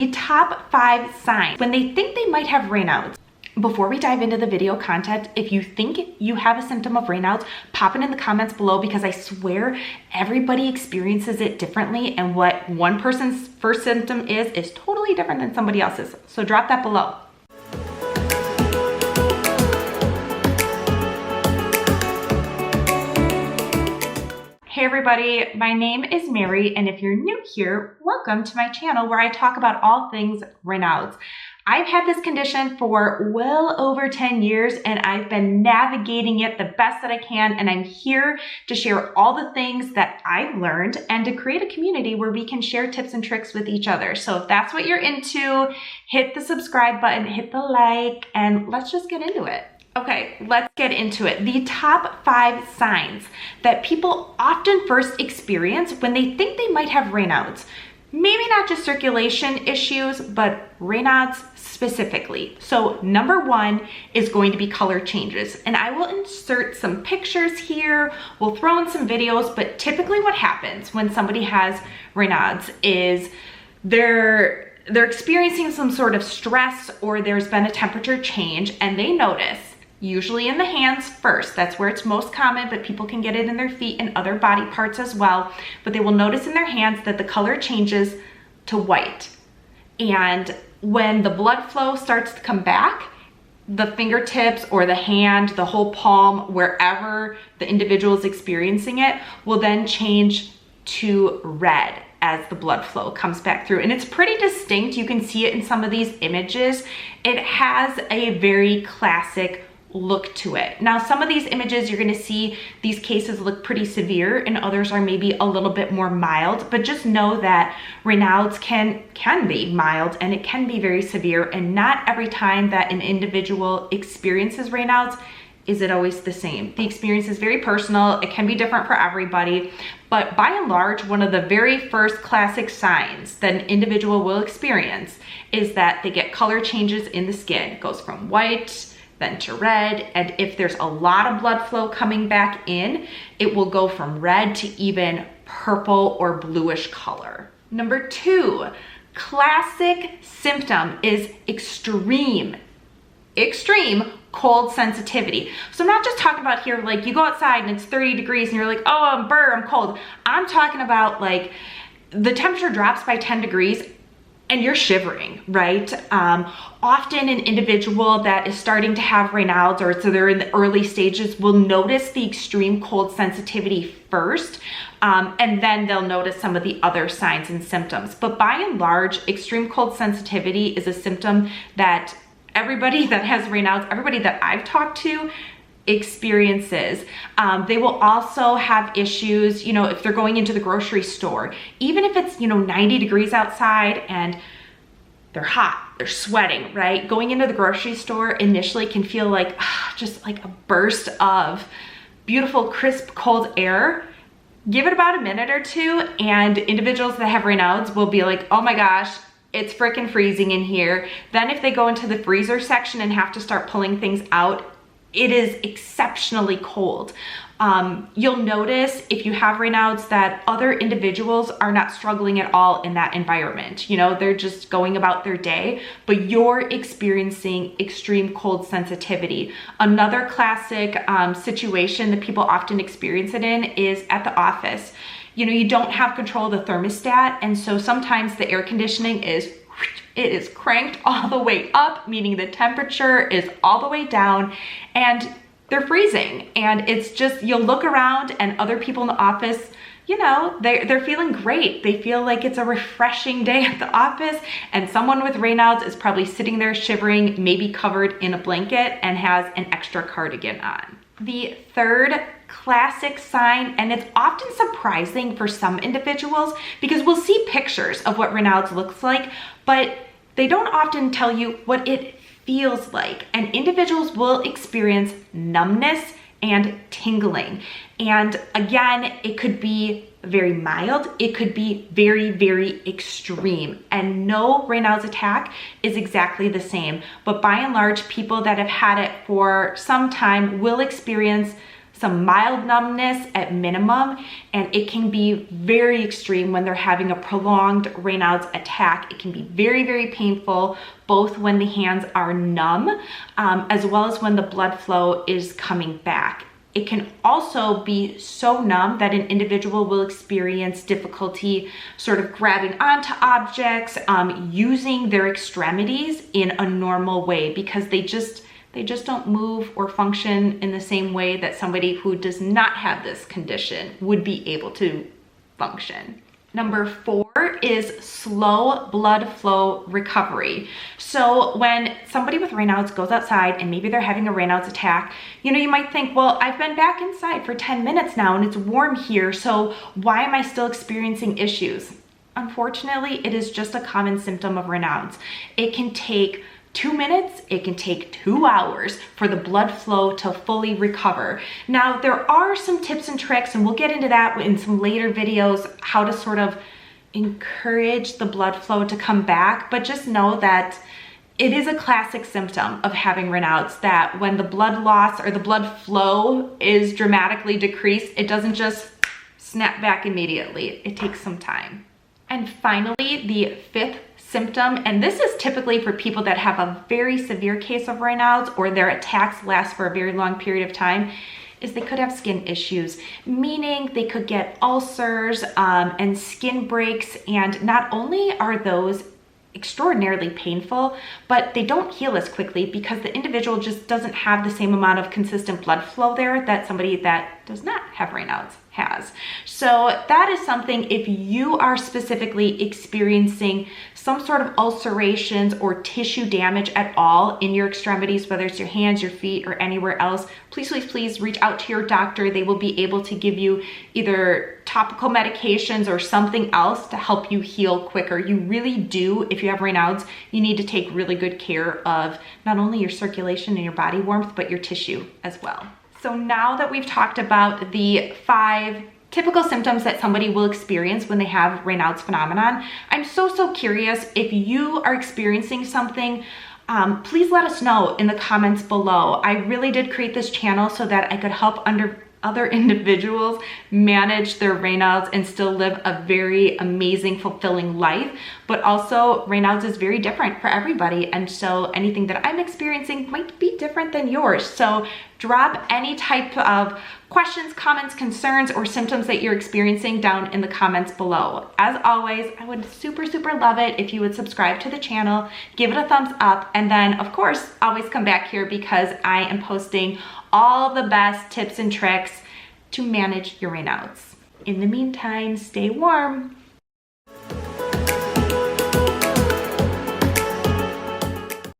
The top 5 signs when they think they might have Raynauds. Before we dive into the video content, if you think you have a symptom of Raynauds, pop it in the comments below, because I swear everybody experiences it differently, and what one person's first symptom is totally different than somebody else's. So drop that below. Hey everybody, my name is Mary, and if you're new here, welcome to my channel where I talk about all things Raynauds. I've had this condition for well over 10 years, and I've been navigating it the best that I can, and I'm here to share all the things that I've learned and to create a community where we can share tips and tricks with each other. So if that's what you're into, hit the subscribe button, hit the like, and let's just get into it. Okay, let's get into it. The top 5 signs that people often first experience when they think they might have Raynauds. Maybe not just circulation issues, but Raynauds specifically. So number 1 is going to be color changes. And I will insert some pictures here. We'll throw in some videos, but typically what happens when somebody has Raynauds is they're experiencing some sort of stress, or there's been a temperature change, and they notice, usually in the hands first, that's where it's most common, but people can get it in their feet and other body parts as well. But they will notice in their hands that the color changes to white. And when the blood flow starts to come back, the fingertips or the hand, the whole palm, wherever the individual is experiencing it, will then change to red as the blood flow comes back through. And it's pretty distinct. You can see it in some of these images. It has a very classic look to it. Now, some of these images, you're going to see these cases look pretty severe, and others are maybe a little bit more mild, but just know that Raynauds can be mild, and it can be very severe, and not every time that an individual experiences Raynauds is it always the same. The experience is very personal. It can be different for everybody, but by and large, one of the very first classic signs that an individual will experience is that they get color changes in the skin. It goes from white then to red, and if there's a lot of blood flow coming back in, it will go from red to even purple or bluish color. Number 2, classic symptom is extreme cold sensitivity. So I'm not just talking about here, like you go outside and it's 30 degrees and you're like, oh, I'm cold. I'm talking about like the temperature drops by 10 degrees and you're shivering, right? Often an individual that is starting to have Raynauds, or so they're in the early stages, will notice the extreme cold sensitivity first, and then they'll notice some of the other signs and symptoms. But by and large, extreme cold sensitivity is a symptom that everybody that has Raynauds, everybody that I've talked to, experiences. They will also have issues, you know, if they're going into the grocery store, even if it's, 90 degrees outside and they're hot, they're sweating, right? Going into the grocery store initially can feel like just like a burst of beautiful, crisp, cold air. Give it about a minute or two, and individuals that have Raynauds will be like, oh my gosh, it's freaking freezing in here. Then if they go into the freezer section and have to start pulling things out, it is exceptionally cold. You'll notice if you have Raynauds that other individuals are not struggling at all in that environment. They're just going about their day, but you're experiencing extreme cold sensitivity. Another classic situation that people often experience it in is at the office. You don't have control of the thermostat, and so sometimes the air conditioning is cranked all the way up, meaning the temperature is all the way down, and they're freezing. And it's just, you'll look around and other people in the office, they're feeling great. They feel like it's a refreshing day at the office, and someone with Raynauds is probably sitting there shivering, maybe covered in a blanket, and has an extra cardigan on. The third classic sign, and it's often surprising for some individuals because we'll see pictures of what Raynauds looks like, but they don't often tell you what it feels like. And individuals will experience numbness and tingling. And again, it could be very mild, it could be very, very extreme. And no Raynauds attack is exactly the same. But by and large, people that have had it for some time will experience some mild numbness at minimum, and it can be very extreme when they're having a prolonged Raynauds attack. It can be very, very painful, both when the hands are numb, as well as when the blood flow is coming back. It can also be so numb that an individual will experience difficulty sort of grabbing onto objects, using their extremities in a normal way, because they just don't move or function in the same way that somebody who does not have this condition would be able to function. Number 4 is slow blood flow recovery. So when somebody with Raynauds goes outside and maybe they're having a Raynauds attack, you know, you might think, well, I've been back inside for 10 minutes now and it's warm here, so why am I still experiencing issues? Unfortunately, it is just a common symptom of Raynauds. It can take 2 minutes, it can take 2 hours for the blood flow to fully recover. Now, there are some tips and tricks, and we'll get into that in some later videos, how to sort of encourage the blood flow to come back, but just know that it is a classic symptom of having Raynauds, that when the blood loss or the blood flow is dramatically decreased, it doesn't just snap back immediately. It takes some time. And finally, the 5th symptom, and this is typically for people that have a very severe case of Raynauds or their attacks last for a very long period of time, is they could have skin issues, meaning they could get ulcers and skin breaks. And not only are those extraordinarily painful, but they don't heal as quickly because the individual just doesn't have the same amount of consistent blood flow there that somebody that does not have Raynauds has. So that is something, if you are specifically experiencing some sort of ulcerations or tissue damage at all in your extremities, whether it's your hands, your feet, or anywhere else, please, please, please reach out to your doctor. They will be able to give you either topical medications or something else to help you heal quicker. You really do, if you have Raynauds, you need to take really good care of not only your circulation and your body warmth, but your tissue as well. So now that we've talked about the 5 typical symptoms that somebody will experience when they have Raynauds phenomenon, I'm so curious if you are experiencing something. Please let us know in the comments below. I really did create this channel so that I could help other individuals manage their Raynauds and still live a very amazing, fulfilling life. But also, Raynauds is very different for everybody, and so anything that I'm experiencing might be different than yours. So drop any type of questions, comments, concerns, or symptoms that you're experiencing down in the comments below. As always, I would super love it if you would subscribe to the channel, give it a thumbs up, and then of course always come back here because I am posting all the best tips and tricks to manage your Raynauds. In the meantime, stay warm.